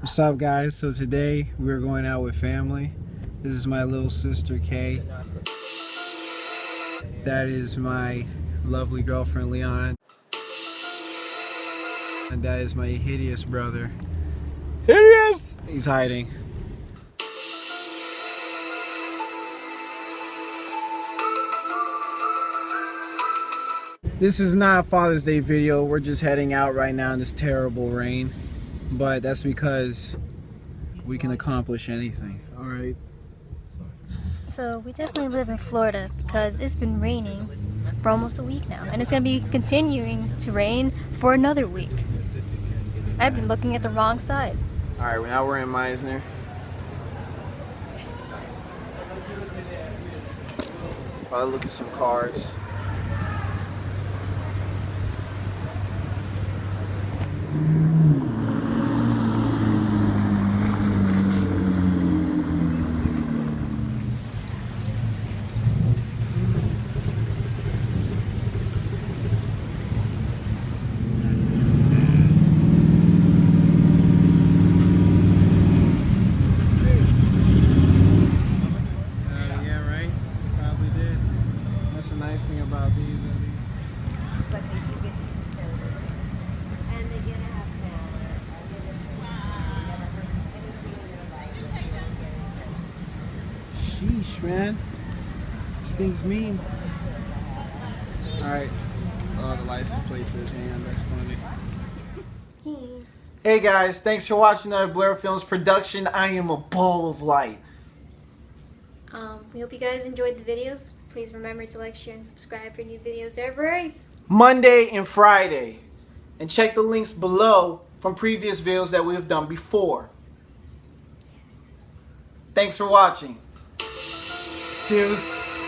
What's up, guys? So today we're going out with family. This is my little sister Kay. That is my lovely girlfriend Leon. And that is my hideous brother. Hideous! He's hiding. This is not a Father's Day video. We're just heading out right now in this terrible rain. But that's because we can accomplish anything. Alright? So we definitely live in Florida because it's been raining for almost a week now. And it's going to be continuing to rain for another week. I've been looking at the wrong side. Alright, now we're in Meisner. I'll look at some cars. Nice thing about these. But they do get to service. And they get to have Sheesh, man. This thing's mean. Alright. Oh, the license plate says hand. That's funny. Hey guys, thanks for watching another Blair Films production. I am a ball of light. We hope you guys enjoyed the videos. Please remember to like, share, and subscribe for new videos every Monday and Friday. And check the links below from previous videos that we have done before. Thanks for watching. Deuce.